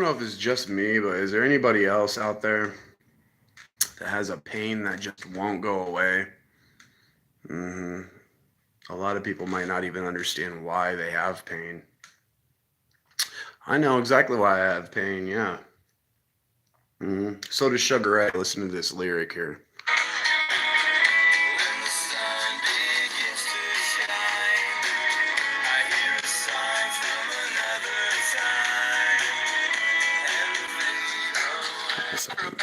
know if it's just me, but is there anybody else out there that has a pain that just won't go away? hmm A lot of people might not even understand why they have pain. I know exactly why I have pain, yeah. So does Sugar Ray. Listen to this lyric here. A second.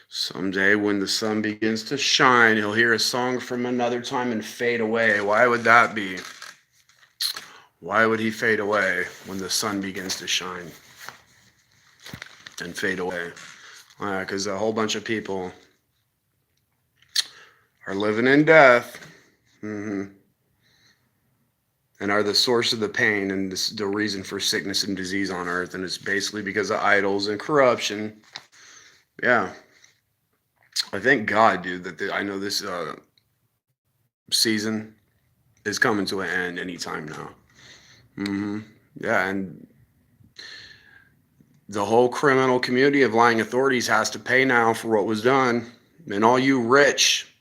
Someday when the sun begins to shine, he'll hear a song from another time and fade away. Why would that be? Why would he fade away when the sun begins to shine and fade away? Because a whole bunch of people are living in death and are the source of the pain and the reason for sickness and disease on earth. And it's basically because of idols and corruption. Yeah. I thank God, dude, that I know this season is coming to an end anytime now. Yeah, and the whole criminal community of lying authorities has to pay now for what was done. And all you rich,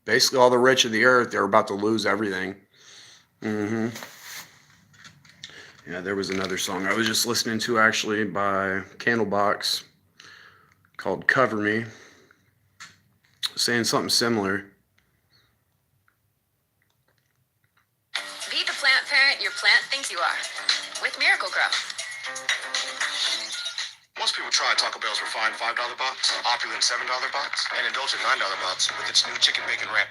basically all the rich of the earth, they're about to lose everything. Yeah, there was another song I was just listening to actually by Candlebox called Cover Me, saying something similar. Be the plant parent your plant thinks you are with Miracle Grow. Most people try Taco Bell's refined $5 box, opulent $7 box, and indulgent $9 box with its new chicken bacon wrap.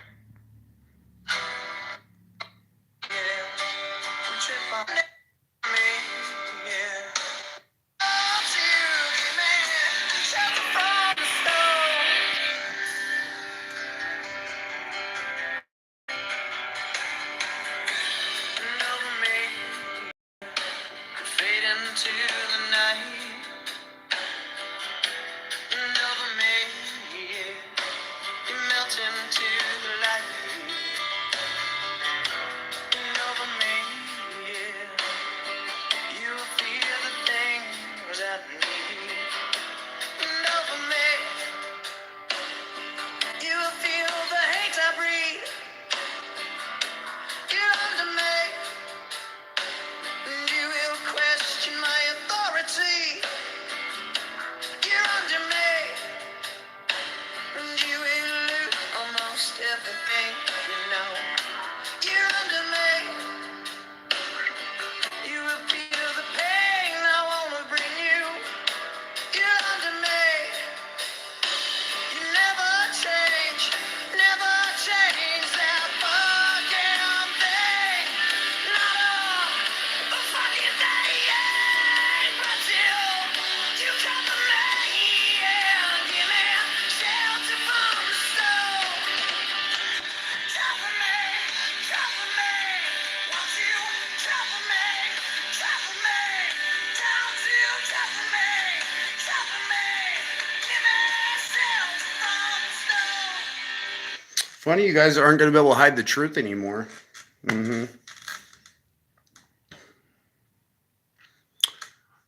Funny, you guys aren't going to be able to hide the truth anymore.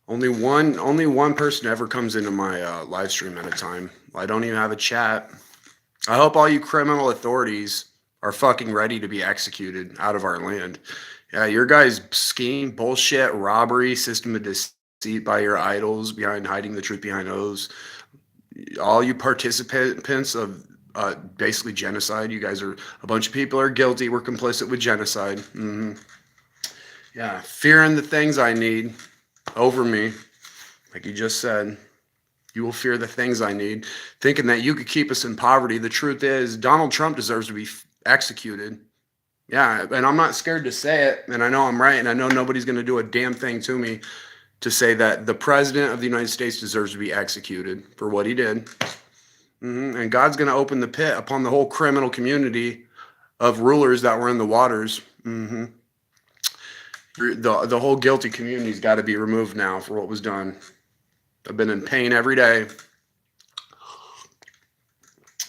Only one person ever comes into my live stream at a time. I don't even have a chat. I hope all you criminal authorities are fucking ready to be executed out of our land. Yeah, your guys' scheme, bullshit, robbery, system of deceit by your idols, behind hiding the truth behind those. All you participants of basically genocide. You guys are a bunch of people are guilty. We're complicit with genocide. Yeah, fearing the things I need over me, like you just said. You will fear the things I need, thinking that you could keep us in poverty. The truth is, Donald Trump deserves to be executed. Yeah, and I'm not scared to say it, and I know I'm right, and I know nobody's going to do a damn thing to me. to say that the president of the United States deserves to be executed for what he did. And God's going to open the pit upon the whole criminal community of rulers that were in the waters. The whole guilty community's got to be removed now for what was done. I've been in pain every day,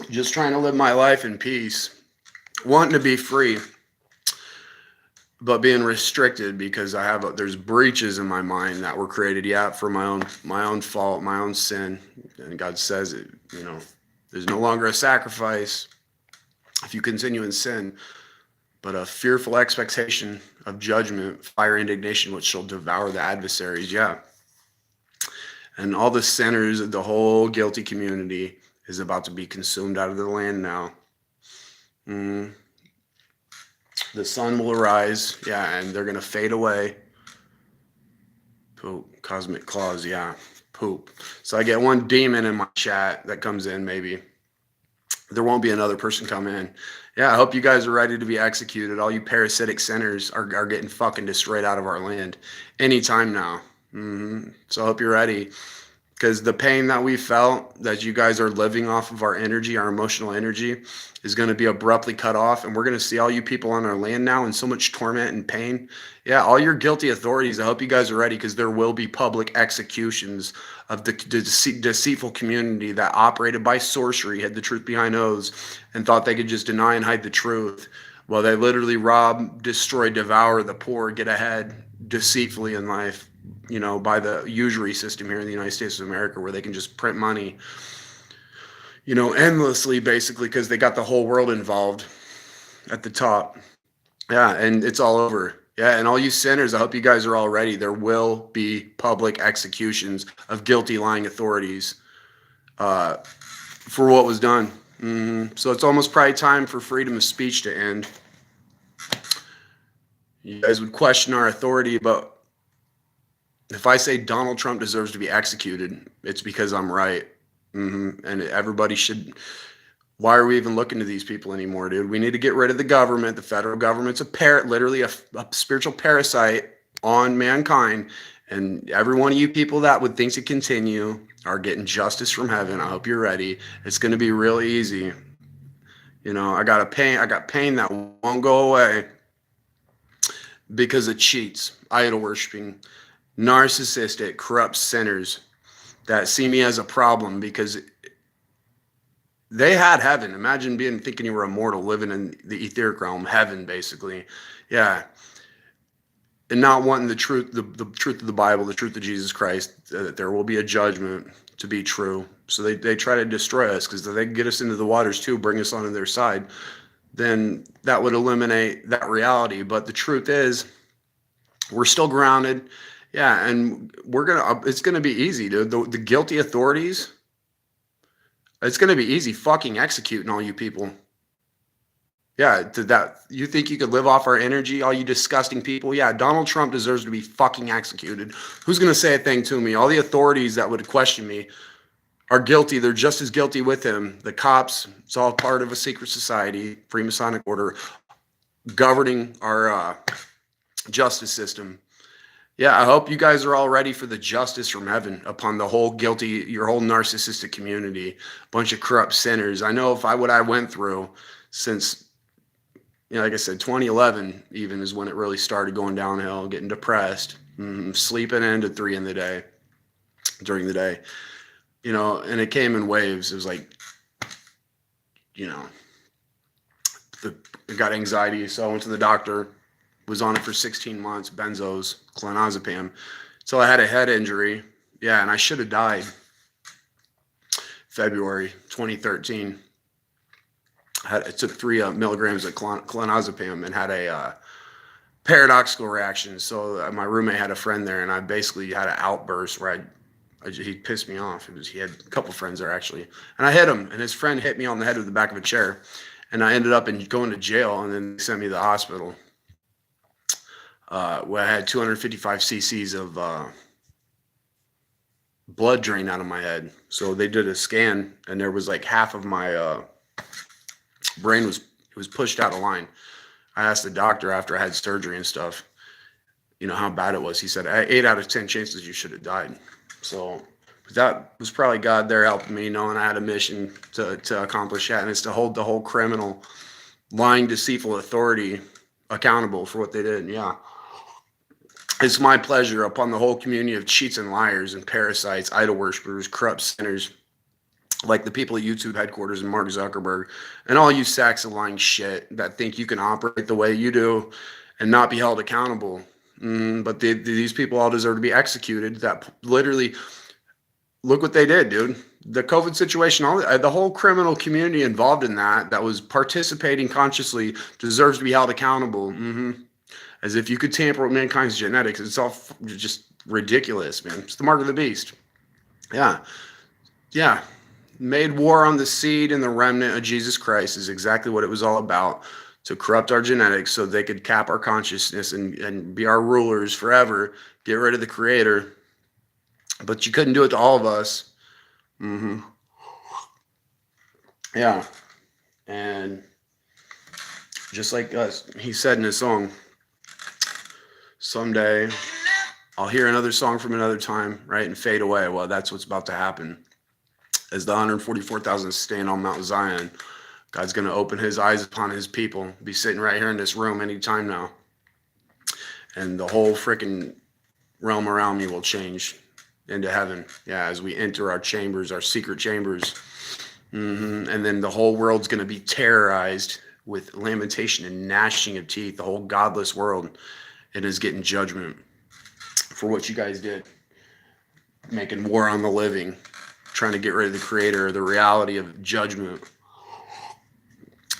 just trying to live my life in peace, wanting to be free, but being restricted because there's breaches in my mind that were created, for my own fault, my own sin. And God says it, there's no longer a sacrifice if you continue in sin, but a fearful expectation of judgment, fire, indignation, which shall devour the adversaries. And all the sinners of the whole guilty community is about to be consumed out of the land now. The sun will arise, and they're going to fade away. Poop, cosmic claws, poop. So I get one demon in my chat that comes in, maybe. There won't be another person come in. I hope you guys are ready to be executed. All you parasitic sinners are getting fucking destroyed out of our land anytime now. So I hope you're ready. Because the pain that we felt, that you guys are living off of our energy, our emotional energy, is going to be abruptly cut off. And we're going to see all you people on our land now in so much torment and pain. All your guilty authorities, I hope you guys are ready, because there will be public executions of the deceitful community that operated by sorcery, had the truth behind oaths, and thought they could just deny and hide the truth. Well, they literally rob, destroy, devour the poor, get ahead deceitfully in life. By the usury system here in the United States of America, where they can just print money, endlessly, basically, because they got the whole world involved at the top. And it's all over. And all you sinners, I hope you guys are all ready. There will be public executions of guilty, lying authorities for what was done. So it's almost probably time for freedom of speech to end. You guys would question our authority, but if I say Donald Trump deserves to be executed, it's because I'm right. And everybody should. Why are we even looking to these people anymore, dude? We need to get rid of the government. The federal government's literally a spiritual parasite on mankind. And every one of you people that would think to continue are getting justice from heaven. I hope you're ready. It's going to be real easy. I got pain that won't go away because of cheats, idol worshiping, narcissistic, corrupt sinners that see me as a problem because they had heaven. Imagine thinking you were immortal, living in the etheric realm, heaven, basically. And not wanting the truth of the Bible, the truth of Jesus Christ, that there will be a judgment to be true. So they try to destroy us, because if they can get us into the waters too, bring us onto their side, then that would eliminate that reality. But the truth is, we're still grounded. And it's gonna be easy, dude. The guilty authorities, it's gonna be easy fucking executing all you people. You think you could live off our energy, all you disgusting people? Donald Trump deserves to be fucking executed. Who's gonna say a thing to me? All the authorities that would question me are guilty. They're just as guilty with him. The cops, it's all part of a secret society, Freemasonic order, governing our justice system. I hope you guys are all ready for the justice from heaven upon the whole your whole narcissistic community, bunch of corrupt sinners. I know what I went through since, like I said, 2011 even is when it really started going downhill, getting depressed, sleeping in to 3 in the day, during the day, and it came in waves. It was like, I got anxiety, so I went to the doctor. Was on it for 16 months, benzos, clonazepam, so I had a head injury. And I should have died. February 2013. I took 3 milligrams of clonazepam and had a paradoxical reaction. So my roommate had a friend there, and I basically had an outburst where he pissed me off. He had a couple friends there, actually, and I hit him, and his friend hit me on the head with the back of a chair, and I ended up going to jail, and then they sent me to the hospital. Where I had 255 cc's of blood drain out of my head. So they did a scan, and there was like half of my brain was pushed out of line. I asked the doctor after I had surgery and stuff, you know, how bad it was. He said 8 out of 10 chances you should have died. So that was probably God there helping me, knowing I had a mission to accomplish that, and it's to hold the whole criminal, lying, deceitful authority accountable for what they did. Yeah. It's my pleasure upon the whole community of cheats and liars and parasites, idol worshippers, corrupt sinners, like the people at YouTube headquarters and Mark Zuckerberg, and all you sacks of lying shit that think you can operate the way you do and not be held accountable. But these people all deserve to be executed. That literally, look what they did, dude. The COVID situation, the whole criminal community involved in that was participating consciously, deserves to be held accountable. As if you could tamper with mankind's genetics. It's all just ridiculous, man. It's the mark of the beast. Yeah. Yeah. Made war on the seed and the remnant of Jesus Christ is exactly what it was all about. To corrupt our genetics so they could cap our consciousness and be our rulers forever. Get rid of the creator. But you couldn't do it to all of us. Yeah. And just like he said in his song, someday I'll hear another song from another time, right, and fade away. Well, that's what's about to happen. As the 144,000 stand on Mount Zion, God's going to open his eyes upon his people, be sitting right here in this room anytime now. And the whole freaking realm around me will change into heaven. Yeah, as we enter our chambers, our secret chambers. And then the whole world's going to be terrorized with lamentation and gnashing of teeth. The whole godless world. It is getting judgment for what you guys did. Making war on the living. Trying to get rid of the creator, the reality of judgment.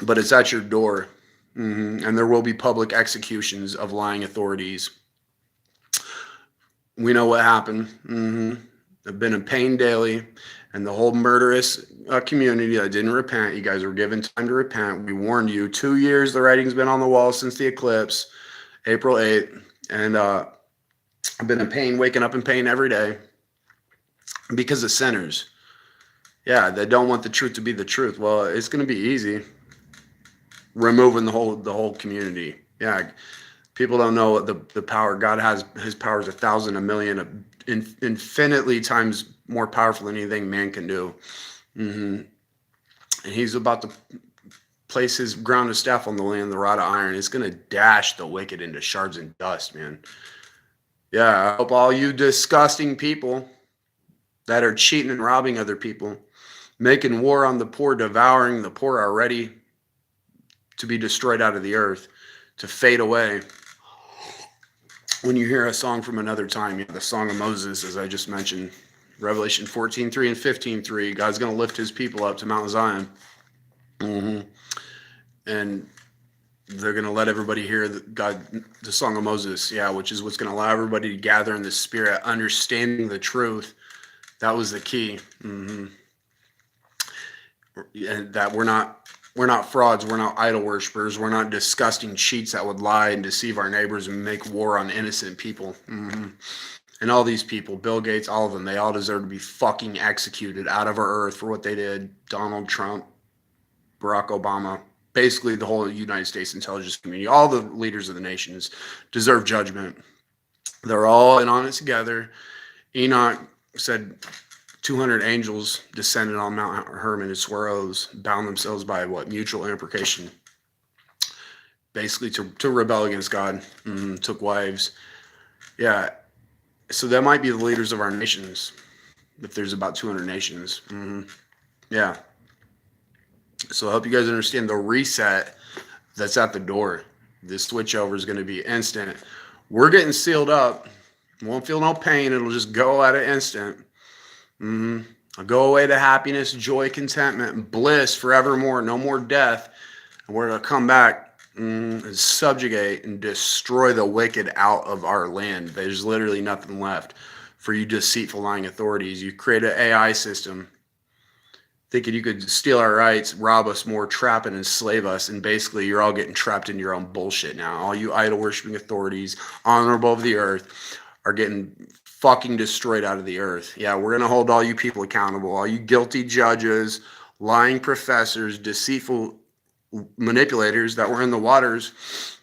But it's at your door. And there will be public executions of lying authorities. We know what happened. I've been in pain daily. And the whole murderous community that didn't repent, you guys were given time to repent. We warned you. 2 years, the writing's been on the wall since the eclipse, April 8th. And I've been in pain, waking up in pain every day because of sinners. Yeah, they don't want the truth to be the truth. Well, it's going to be easy. Removing the whole community. Yeah, people don't know what the power God has. His power is 1,000, 1,000,000, infinitely times more powerful than anything man can do. And he's about to place his ground of staff on the land, the rod of iron. It's going to dash the wicked into shards and dust, man. Yeah, I hope all you disgusting people that are cheating and robbing other people, making war on the poor, devouring the poor, are ready to be destroyed out of the earth, to fade away. When you hear a song from another time, the Song of Moses, as I just mentioned, Revelation 14:3 and 15:3, God's going to lift his people up to Mount Zion. And they're going to let everybody hear the Song of Moses, which is what's going to allow everybody to gather in the spirit, understanding the truth. That was the key. And that we're not frauds, we're not idol worshippers, we're not disgusting cheats that would lie and deceive our neighbors and make war on innocent people. And all these people, Bill Gates, all of them, they all deserve to be fucking executed out of our earth for what they did. Donald Trump, Barack Obama, basically the whole United States intelligence community, all the leaders of the nations deserve judgment. They're all in on it together. Enoch said 200 angels descended on Mount Hermon and swore oaths, bound themselves by mutual imprecation, basically to rebel against God. Took wives. Yeah, so that might be the leaders of our nations, if there's about 200 nations. Yeah. So I hope you guys understand the reset that's at the door. This switchover is going to be instant. We're getting sealed up. Won't feel no pain. It'll just go at an instant. I'll go away to happiness, joy, contentment, and bliss forevermore. No more death. And we're going to come back and subjugate and destroy the wicked out of our land. There's literally nothing left for you deceitful, lying authorities. You create an AI system thinking you could steal our rights, rob us more, trap and enslave us, and basically you're all getting trapped in your own bullshit now. All you idol-worshipping authorities, honorable of the earth, are getting fucking destroyed out of the earth. Yeah, we're going to hold all you people accountable, all you guilty judges, lying professors, deceitful manipulators that were in the waters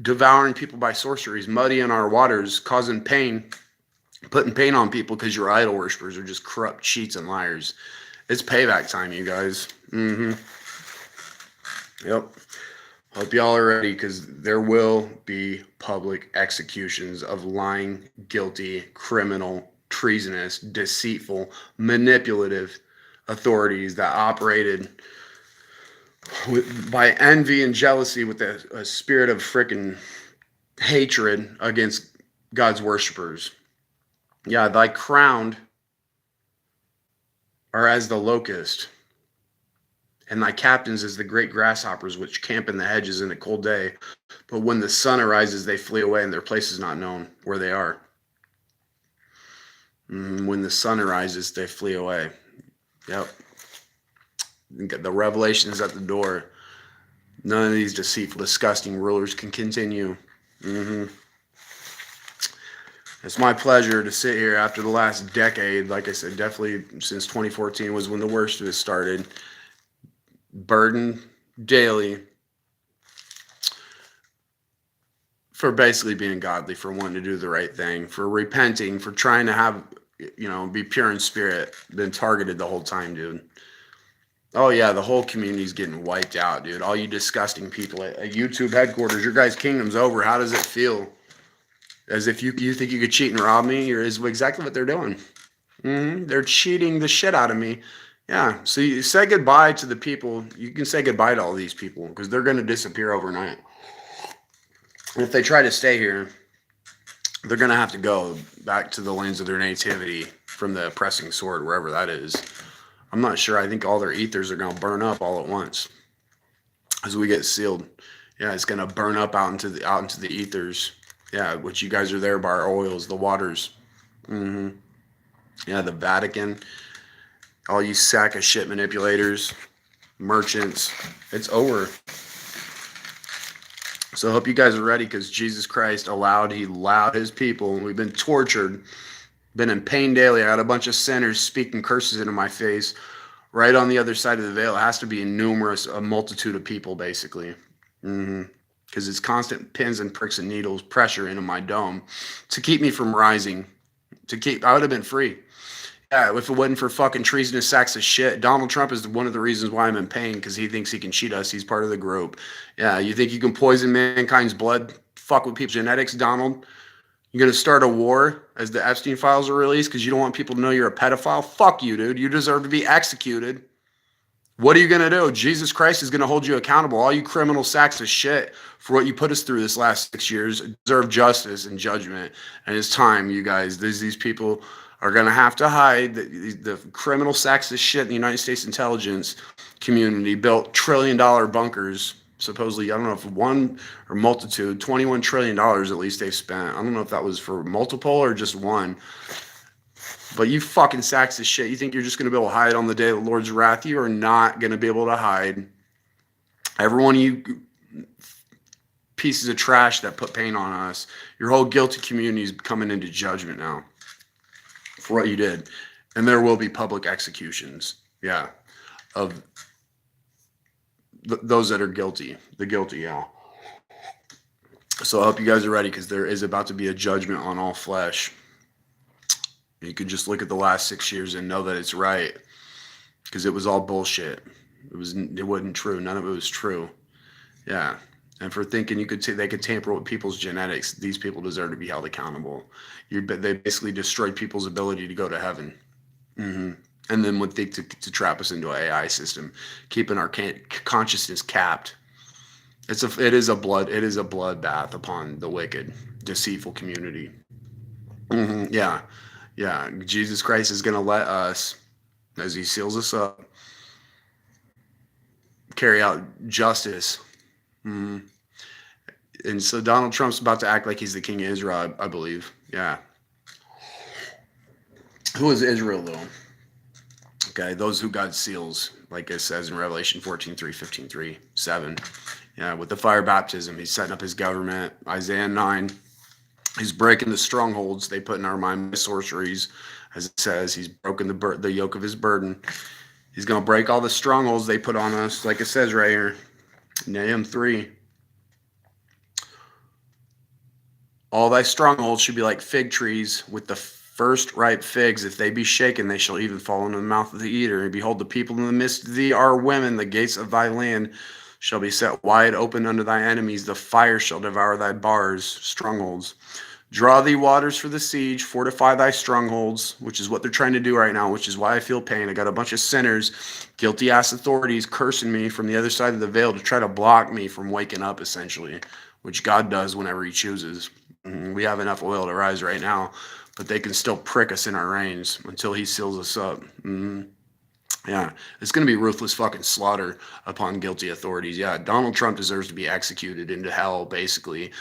devouring people by sorceries, muddying our waters, causing pain, putting pain on people because your idol worshippers are just corrupt cheats and liars. It's payback time, you guys. Yep. Hope y'all are ready, because there will be public executions of lying, guilty, criminal, treasonous, deceitful, manipulative authorities that operated by envy and jealousy with a spirit of freaking hatred against God's worshipers. Yeah, thy crowned are as the locust, and thy captains as the great grasshoppers which camp in the hedges in the cold day. But when the sun arises, they flee away, and their place is not known where they are. When the sun arises, they flee away. Yep. The revelation is at the door. None of these deceitful, disgusting rulers can continue. It's my pleasure to sit here after the last decade. Like I said, definitely since 2014 was when the worst of it started. Burdened daily for basically being godly, for wanting to do the right thing, for repenting, for trying to have, be pure in spirit. Been targeted the whole time, dude. Oh yeah, the whole community's getting wiped out, dude. All you disgusting people at YouTube headquarters, your guys' kingdom's over. How does it feel? As if you think you could cheat and rob me? Is exactly what they're doing. They're cheating the shit out of me. Yeah, so you say goodbye to the people. You can say goodbye to all these people, because they're going to disappear overnight. And if they try to stay here, they're going to have to go back to the lands of their nativity from the oppressing sword, wherever that is. I'm not sure. I think all their ethers are going to burn up all at once as we get sealed. Yeah, it's going to burn up out into the ethers. Yeah, which you guys are there by our oils, the waters. Yeah, the Vatican. All you sack of shit manipulators, merchants. It's over. So I hope you guys are ready, because Jesus Christ he allowed his people. We've been tortured, been in pain daily. I got a bunch of sinners speaking curses into my face. Right on the other side of the veil, it has to be a multitude of people, basically. Because it's constant pins and pricks and needles, pressure into my dome to keep me from rising. I would have been free. Yeah, if it wasn't for fucking treasonous sacks of shit. Donald Trump is one of the reasons why I'm in pain, because he thinks he can cheat us. He's part of the group. Yeah, you think you can poison mankind's blood, fuck with people's genetics, Donald? You're going to start a war as the Epstein files are released because you don't want people to know you're a pedophile? Fuck you, dude. You deserve to be executed. What are you going to do? Jesus Christ is going to hold you accountable. All you criminal sacks of shit for what you put us through this last 6 years deserve justice and judgment. And it's time, you guys. These people are going to have to hide. The criminal sacks of shit in the United States intelligence community built $1 trillion bunkers. Supposedly, I don't know if one or multitude, $21 trillion at least they've spent. I don't know if that was for multiple or just one. But you fucking sacks of shit. You think you're just going to be able to hide on the day of the Lord's wrath? You are not going to be able to hide. Every one of you pieces of trash that put pain on us, your whole guilty community is coming into judgment now for what you did. And there will be public executions, yeah, of those that are guilty, the guilty, yeah. So I hope you guys are ready, because there is about to be a judgment on all flesh. You can just look at the last 6 years and know that it's right, because it was all bullshit. It wasn't true. None of it was true. Yeah. And for thinking they could tamper with people's genetics, these people deserve to be held accountable. They basically destroyed people's ability to go to heaven. And then would think to trap us into an AI system, keeping our consciousness capped. It is a bloodbath upon the wicked, deceitful community. Yeah. Jesus Christ is going to let us, as he seals us up, carry out justice. And so Donald Trump's about to act like he's the king of Israel, I believe. Yeah. Who is Israel, though? Okay, those who God seals, like it says in Revelation 14:3, 15:3, 7. Yeah, with the fire baptism, he's setting up his government. Isaiah 9, he's breaking the strongholds they put in our mind by sorceries. As it says, he's broken the yoke of his burden. He's going to break all the strongholds they put on us, like it says right here, Nahum 3. All thy strongholds should be like fig trees with the first ripe figs. If they be shaken, they shall even fall into the mouth of the eater. And behold, the people in the midst of thee are women. The gates of thy land shall be set wide open unto thy enemies. The fire shall devour thy bars, strongholds. Draw thee waters for the siege, fortify thy strongholds, which is what they're trying to do right now, which is why I feel pain. I got a bunch of sinners, guilty ass authorities cursing me from the other side of the veil to try to block me from waking up, essentially, which God does whenever he chooses. We have enough oil to rise right now, but they can still prick us in our reins until he seals us up. Yeah, it's going to be ruthless fucking slaughter upon guilty authorities. Yeah, Donald Trump deserves to be executed into hell, basically.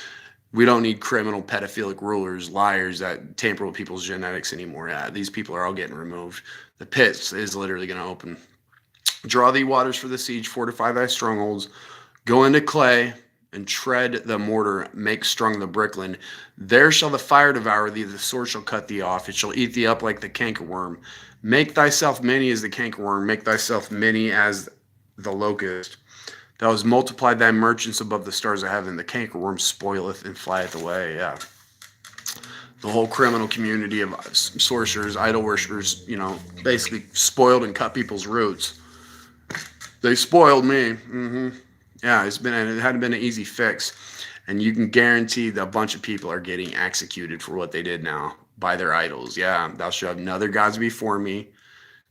We don't need criminal pedophilic rulers, liars that tamper with people's genetics anymore. Yeah, these people are all getting removed. The pit is literally going to open. Draw thee waters for the siege, fortify thy strongholds. Go into clay and tread the mortar, make strong the brickland. There shall the fire devour thee, the sword shall cut thee off. It shall eat thee up like the cankerworm. Make thyself many as the cankerworm, make thyself many as the locust. Thou hast multiplied thy merchants above the stars of heaven. The cankerworm spoileth and flieth away. Yeah. The whole criminal community of sorcerers, idol worshippers, basically spoiled and cut people's roots. They spoiled me. Yeah, it hadn't been an easy fix. And you can guarantee that a bunch of people are getting executed for what they did now by their idols. Yeah, thou shalt have no other gods before me.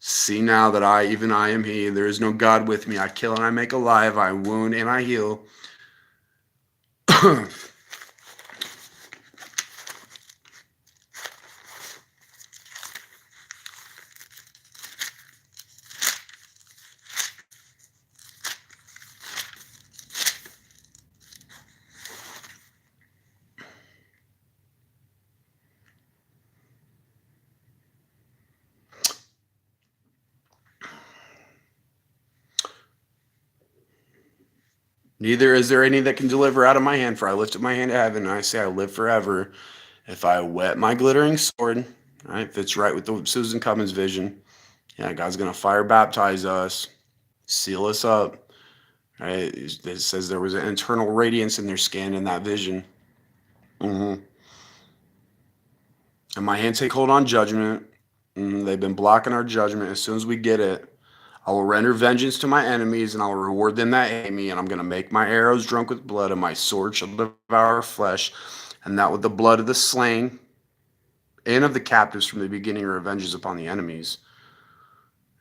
See now that I, even I am he. There is no God with me. I kill and I make alive. I wound and I heal. Neither is there any that can deliver out of my hand, for I lift up my hand to heaven, and I say I live forever. If I whet my glittering sword, right, fits right with the Susan Cummins vision. Yeah, God's going to fire baptize us, seal us up. Right? It says there was an internal radiance in their skin in that vision. And my hand take hold on judgment. They've been blocking our judgment. As soon as we get it, I will render vengeance to my enemies, and I will reward them that hate me. And I'm going to make my arrows drunk with blood, and my sword shall devour flesh, and that with the blood of the slain and of the captives from the beginning are revenges upon the enemies.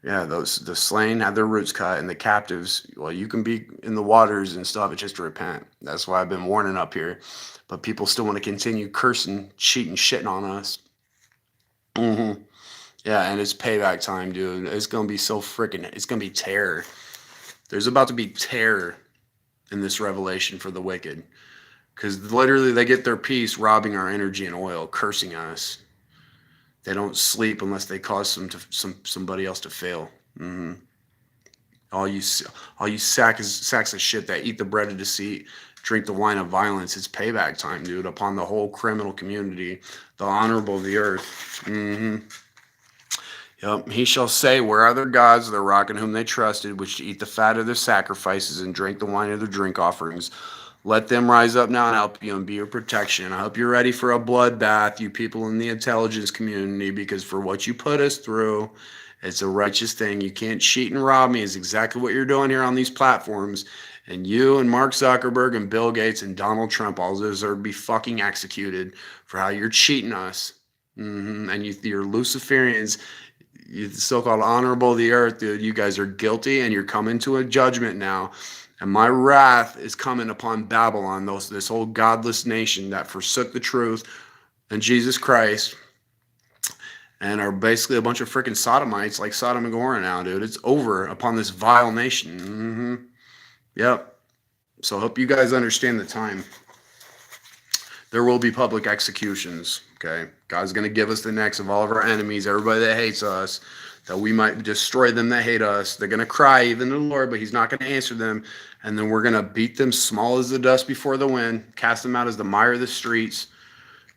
Yeah, the slain had their roots cut, and the captives, well, you can be in the waters and still have a chance to repent. That's why I've been warning up here. But people still want to continue cursing, cheating, shitting on us. Yeah, and it's payback time, dude. It's going to be so freaking, it's going to be terror. There's about to be terror in this revelation for the wicked. Because literally they get their peace robbing our energy and oil, cursing us. They don't sleep unless they cause somebody else to fail. All you sacks of shit that eat the bread of deceit, drink the wine of violence. It's payback time, dude, upon the whole criminal community, the honorable of the earth. Yep. He shall say, where are their gods, the rock in whom they trusted, which to eat the fat of their sacrifices and drink the wine of their drink offerings? Let them rise up now and help you and be your protection. I hope you're ready for a bloodbath, you people in the intelligence community, because for what you put us through, it's a righteous thing. You can't cheat and rob me is exactly what you're doing here on these platforms. And you and Mark Zuckerberg and Bill Gates and Donald Trump all deserve to be fucking executed for how you're cheating us. And you're Luciferians, you so-called honorable of the earth, dude. You guys are guilty and you're coming to a judgment now. And my wrath is coming upon Babylon, this whole godless nation that forsook the truth and Jesus Christ and are basically a bunch of freaking sodomites like Sodom and Gomorrah now, dude. It's over upon this vile nation. Yep. So I hope you guys understand the time. There will be public executions, okay? God's going to give us the necks of all of our enemies, everybody that hates us, that we might destroy them that hate us. They're going to cry even to the Lord, but he's not going to answer them. And then we're going to beat them small as the dust before the wind, cast them out as the mire of the streets.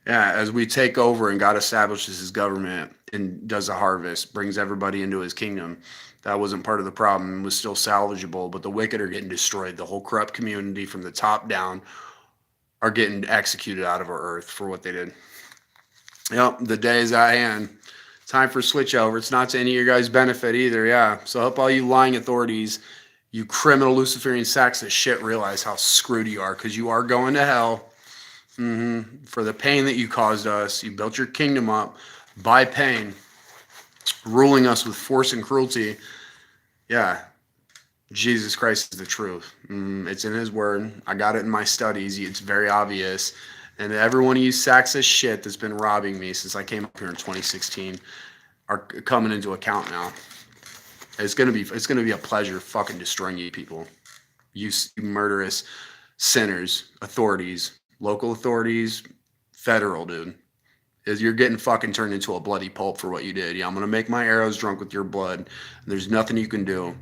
Yeah, as we take over and God establishes his government and does a harvest, brings everybody into his kingdom. That wasn't part of the problem. It was still salvageable, but the wicked are getting destroyed. The whole corrupt community from the top down, are getting executed out of our earth for what they did. Yep, the day is at hand. Time for switch over. It's not to any of your guys' benefit either. Yeah. So I hope all you lying authorities, you criminal Luciferian sacks of shit, realize how screwed you are, because you are going to hell. For the pain that you caused us. You built your kingdom up by pain, ruling us with force and cruelty. Yeah. Jesus Christ is the truth. It's in his word. I got it in my studies. It's very obvious. And every one of you sacks of shit that's been robbing me since I came up here in 2016 are coming into account now. It's gonna be a pleasure fucking destroying you people. You murderous sinners, authorities, local authorities, federal, dude. You're getting fucking turned into a bloody pulp for what you did. Yeah, I'm gonna make my arrows drunk with your blood. There's nothing you can do.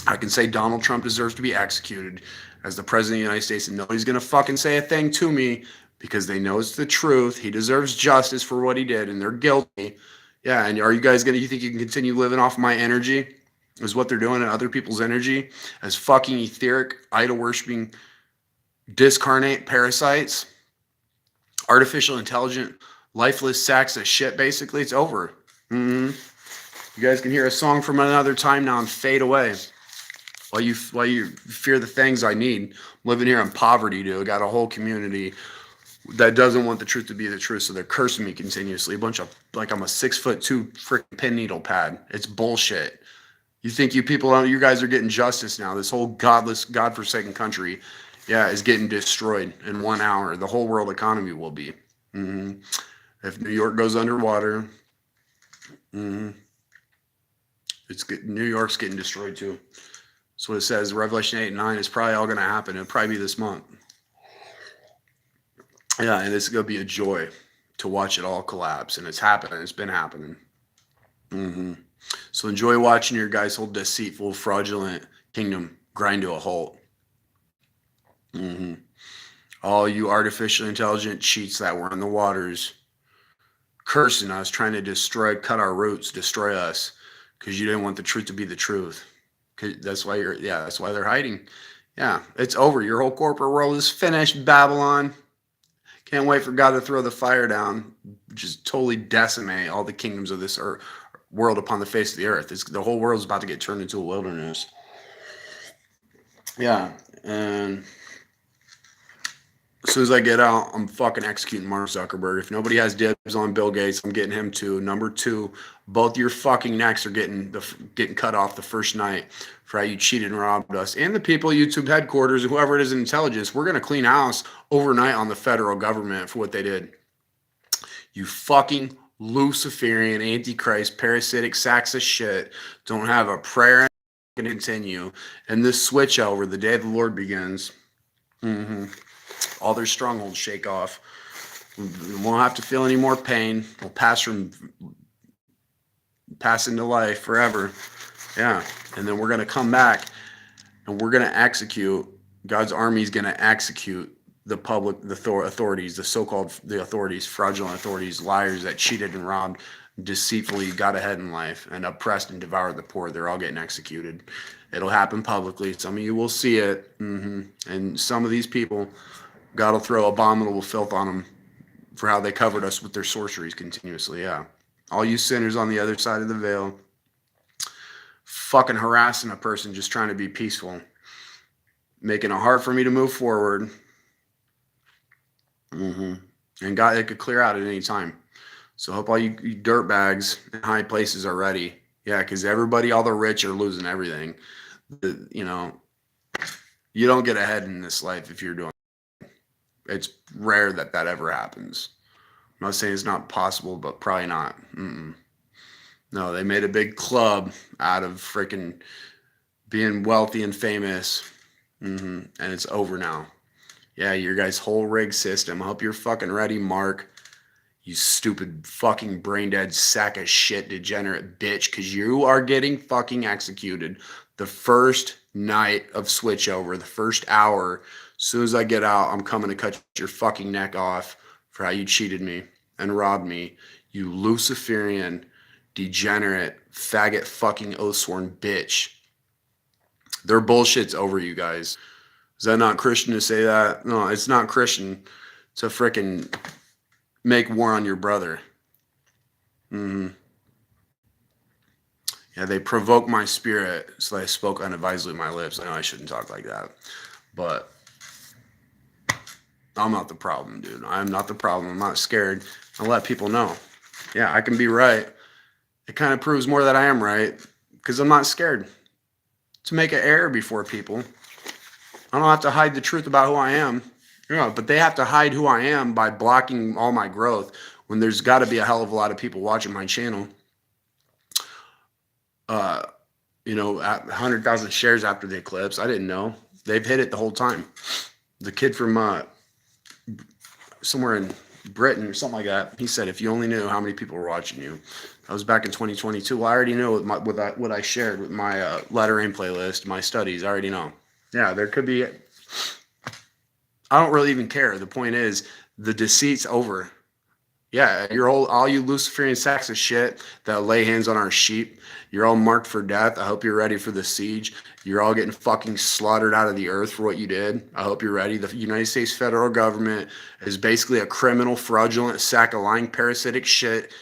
I can say Donald Trump deserves to be executed as the president of the United States, and nobody's gonna fucking say a thing to me because they know it's the truth. He deserves justice for what he did, and they're guilty. Yeah, and are you guys you think you can continue living off my energy? Is what they're doing, and other people's energy as fucking etheric, idol worshiping, discarnate parasites, artificial intelligent, lifeless sacks of shit. Basically, it's over. You guys can hear a song from another time now and fade away. While you fear the things I need. I'm living here in poverty, dude. I got a whole community that doesn't want the truth to be the truth, so they're cursing me continuously. A bunch of, like, I'm a 6'2" freaking pin needle pad. It's bullshit. You think you guys are getting justice now. This whole godless, godforsaken country, yeah, is getting destroyed in 1 hour. The whole world economy will be. If New York goes underwater, New York's getting destroyed too. That's what it says. Revelation 8 and 9 is probably all going to happen. It'll probably be this month. Yeah, and it's going to be a joy to watch it all collapse. And it's happening. It's been happening. So enjoy watching your guys' whole deceitful, fraudulent kingdom grind to a halt. All you artificially intelligent cheats that were in the waters, cursing us, trying to cut our roots, destroy us, because you didn't want the truth to be the truth. That's why that's why they're hiding. Yeah, it's over. Your whole corporate world is finished, Babylon. Can't wait for God to throw the fire down, just totally decimate all the kingdoms of this world upon the face of the earth. The whole world is about to get turned into a wilderness. Yeah, and as soon as I get out, I'm fucking executing Mark Zuckerberg. If nobody has dibs on Bill Gates, I'm getting him too. Number 2, both your fucking necks are getting cut off the first night for how you cheated and robbed us. And the people at YouTube headquarters, whoever it is in intelligence, we're going to clean house overnight on the federal government for what they did. You fucking Luciferian, Antichrist, parasitic sacks of shit don't have a prayer and continue. And this switch over, the day of the Lord begins. All their strongholds shake off. We won't have to feel any more pain. We'll pass into life forever. Yeah. And then we're going to come back and we're going to execute. God's army is going to execute the authorities, the authorities, fraudulent authorities, liars that cheated and robbed, deceitfully got ahead in life, and oppressed and devoured the poor. They're all getting executed. It'll happen publicly. Some of you will see it. And some of these people, God will throw abominable filth on them for how they covered us with their sorceries continuously. Yeah. All you sinners on the other side of the veil, fucking harassing a person just trying to be peaceful, making it hard for me to move forward. And God, it could clear out at any time. So I hope all you dirtbags in high places are ready. Yeah, because all the rich are losing everything. You don't get ahead in this life if you're doing it. It's rare that ever happens. I'm not saying it's not possible, but probably not. No, they made a big club out of freaking being wealthy and famous. And it's over now. Yeah, your guys' whole rig system. I hope you're fucking ready, Mark. You stupid fucking brain dead sack of shit degenerate bitch, because you are getting fucking executed the first night of switchover, the first hour. As soon as I get out, I'm coming to cut your fucking neck off for how you cheated me and robbed me. You Luciferian, degenerate, faggot fucking oath-sworn bitch. Their bullshit's over, you guys. Is that not Christian to say that? No, it's not Christian to frickin' make war on your brother. Mm-hmm. Yeah, they provoke my spirit, so I spoke unadvisedly with my lips. I know I shouldn't talk like that, but I'm not the problem, dude. I'm not the problem. I'm not scared. I let people know. Yeah, I can be right. It kind of proves more that I am right because I'm not scared to make an error before people. I don't have to hide the truth about who I am. But they have to hide who I am by blocking all my growth when there's got to be a hell of a lot of people watching my channel. At 100,000 shares after the eclipse. I didn't know. They've hit it the whole time. The kid from somewhere in Britain or something like that, he said, if you only knew how many people were watching you. That was back in 2022. Well, I already know what I shared with my lettering playlist, my studies. I already know. Yeah, there could be. I don't really even care. The point is, the deceit's over. Yeah, all you Luciferian sacks of shit that lay hands on our sheep. You're all marked for death. I hope you're ready for the siege. You're all getting fucking slaughtered out of the earth for what you did. I hope you're ready. The United States federal government is basically a criminal, fraudulent sack of lying, parasitic shit.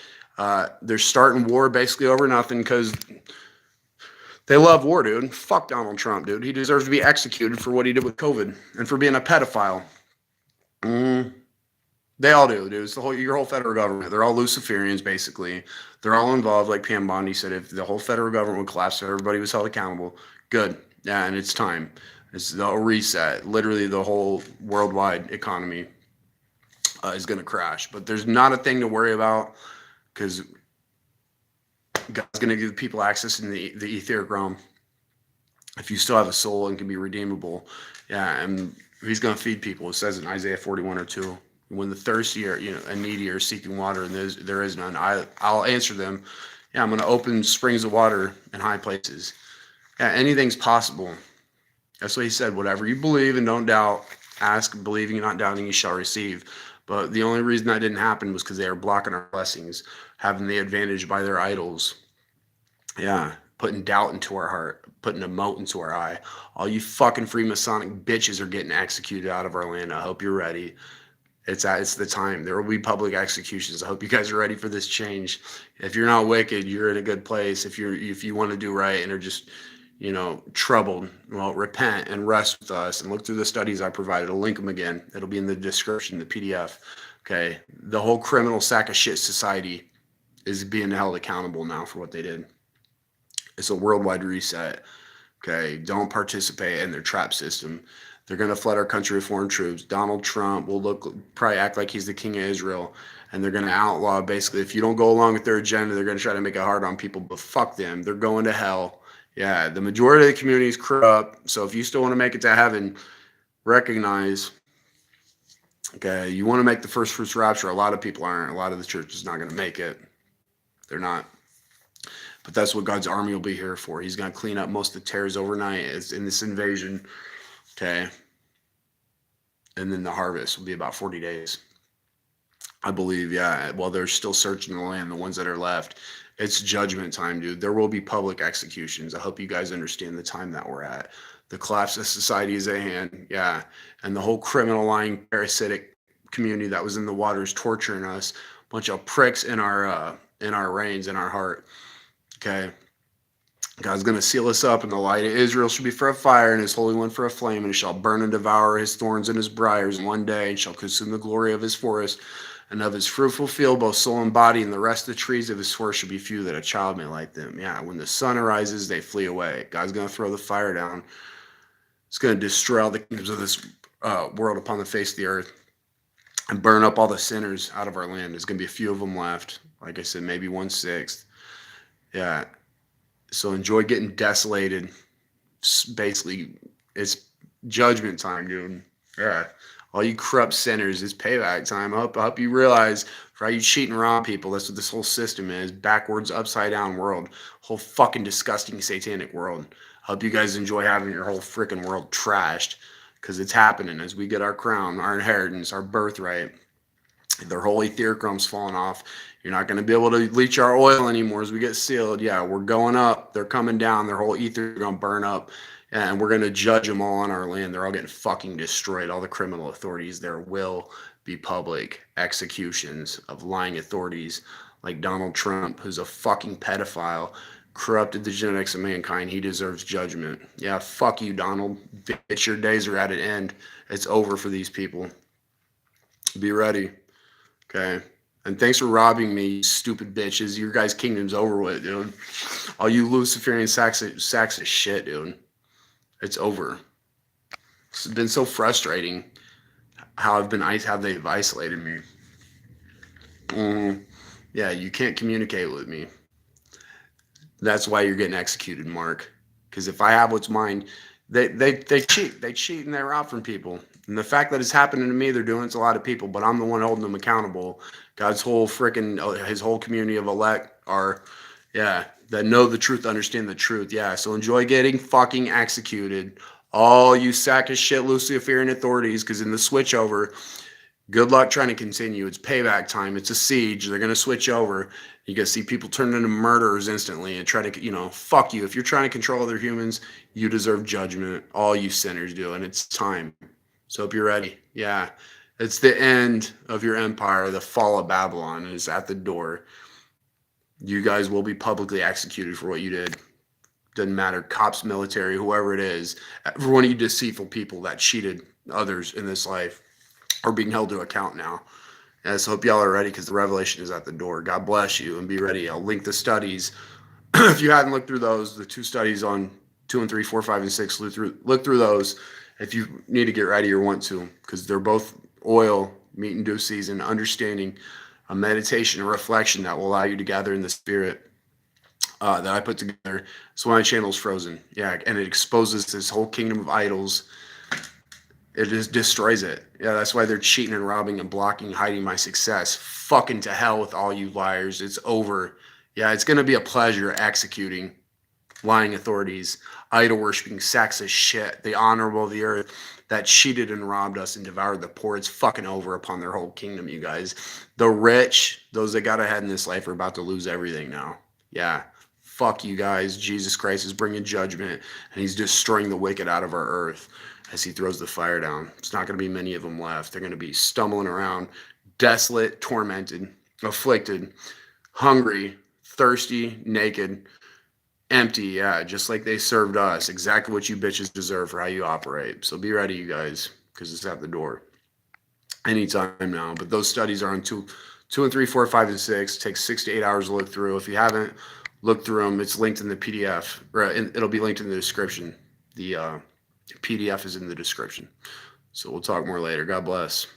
They're starting war basically over nothing because they love war, dude. Fuck Donald Trump, dude. He deserves to be executed for what he did with COVID and for being a pedophile. They all do, dude. It's your whole federal government. They're all Luciferians, basically. They're all involved, like Pam Bondi said. If the whole federal government would collapse, so everybody was held accountable, good. Yeah, and it's time. It's the reset. Literally, the whole worldwide economy is going to crash. But there's not a thing to worry about because God's going to give people access in the etheric realm. If you still have a soul and can be redeemable, yeah, and He's going to feed people. It says in Isaiah 41:2. When the thirsty and needy are seeking water and there is none, I'll answer them. Yeah, I'm going to open springs of water in high places. Yeah, anything's possible. That's what He said. Whatever you believe and don't doubt, ask, believing and not doubting, you shall receive. But the only reason that didn't happen was because they were blocking our blessings, having the advantage by their idols. Yeah, putting doubt into our heart, putting a mote into our eye. All you fucking Freemasonic bitches are getting executed out of our land. I hope you're ready. It's the time. There will be public executions. I hope you guys are ready for this change. If you're not wicked, you're in a good place. If you want to do right and are just, troubled, well, repent and rest with us and look through the studies I provided. I'll link them again. It'll be in the description, the PDF. Okay. The whole criminal sack of shit society is being held accountable now for what they did. It's a worldwide reset. Okay. Don't participate in their trap system. They're going to flood our country with foreign troops. Donald Trump will probably act like he's the king of Israel. And they're going to outlaw, basically, if you don't go along with their agenda, they're going to try to make it hard on people. But fuck them. They're going to hell. Yeah, the majority of the community is corrupt. So if you still want to make it to heaven, recognize, okay, you want to make the first fruits rapture. A lot of people aren't. A lot of the church is not going to make it. They're not. But that's what God's army will be here for. He's going to clean up most of the tares overnight in this invasion. Okay. And then the harvest will be about 40 days. I believe, yeah. While they're still searching the land, the ones that are left, it's judgment time, dude. There will be public executions. I hope you guys understand the time that we're at. The collapse of society is at hand. Yeah. And the whole criminal, lying, parasitic community that was in the waters torturing us, a bunch of pricks in our reins, in our heart. Okay. God's going to seal us up, and the light of Israel shall be for a fire, and His Holy One for a flame, and it shall burn and devour His thorns and His briars in one day, and shall consume the glory of His forest and of His fruitful field, both soul and body, and the rest of the trees of His forest shall be few, that a child may light them. Yeah, when the sun arises, they flee away. God's going to throw the fire down. It's going to destroy all the kingdoms of this world upon the face of the earth and burn up all the sinners out of our land. There's going to be a few of them left. Like I said, maybe 1/6. Yeah. So enjoy getting desolated. Basically, it's judgment time, dude. Yeah. All you corrupt sinners, it's payback time. I hope you realize for all you cheating around people, that's what this whole system is. Backwards, upside down world. Whole fucking disgusting satanic world. I hope you guys enjoy having your whole freaking world trashed. Because it's happening as we get our crown, our inheritance, our birthright. Their whole etheric realm's falling off. You're not going to be able to leach our oil anymore as we get sealed. Yeah, we're going up. They're coming down. Their whole ether is going to burn up. And we're going to judge them all on our land. They're all getting fucking destroyed. All the criminal authorities. There will be public executions of lying authorities like Donald Trump, who's a fucking pedophile, corrupted the genetics of mankind. He deserves judgment. Yeah, fuck you, Donald. Bitch, your days are at an end. It's over for these people. Be ready. Okay. And thanks for robbing me, you stupid bitches. Your guys' kingdom's over with, dude. All you Luciferian sacks of shit, dude. It's over. It's been so frustrating how they've isolated me. Yeah, you can't communicate with me. That's why you're getting executed, Mark. Because if I have what's mine, they cheat. They cheat and they rob from people. And the fact that it's happening to me, they're doing it to a lot of people, but I'm the one holding them accountable. God's whole his whole community of elect are, yeah, that know the truth, understand the truth. Yeah, so enjoy getting fucking executed. All you sack of shit Luciferian authorities, because in the switchover, good luck trying to continue. It's payback time. It's a siege. They're going to switch over. You can see people turn into murderers instantly and try to, fuck you. If you're trying to control other humans, you deserve judgment. All you sinners do. And it's time. So hope you're ready. Yeah. It's the end of your empire. The fall of Babylon is at the door. You guys will be publicly executed for what you did. Doesn't matter. Cops, military, whoever it is. For one of you deceitful people that cheated others in this life are being held to account now. And so hope y'all are ready because the revelation is at the door. God bless you and be ready. I'll link the studies. If you haven't looked through those, the 2 studies on 2 and 3, 4, 5, and 6, look through those if you need to get ready or want to, because they're both oil, meat in due season, understanding, a meditation, a reflection that will allow you to gather in the spirit that I put together. So my channel's frozen. Yeah, and it exposes this whole kingdom of idols. It just destroys it. Yeah, that's why they're cheating and robbing and blocking, hiding my success. Fucking to hell with all you liars. It's over. Yeah, it's going to be a pleasure executing lying authorities, idol worshiping sacks of shit, the honorable of the earth that cheated and robbed us and devoured the poor. It's fucking over upon their whole kingdom, you guys. The rich, those that got ahead in this life, are about to lose everything now. Yeah. Fuck you guys. Jesus Christ is bringing judgment, and he's destroying the wicked out of our earth as he throws the fire down. It's not going to be many of them left. They're going to be stumbling around, desolate, tormented, afflicted, hungry, thirsty, naked, empty. Yeah, just like they served us. Exactly what you bitches deserve for how you operate. So be ready, you guys, because it's at the door anytime now. But those studies are on 2 and 3, 4, 5, and 6. It takes 6 to 8 hours to look through. If you haven't looked through them, it's linked in the PDF. It'll be linked in the description. The PDF is in the description. So we'll talk more later. God bless.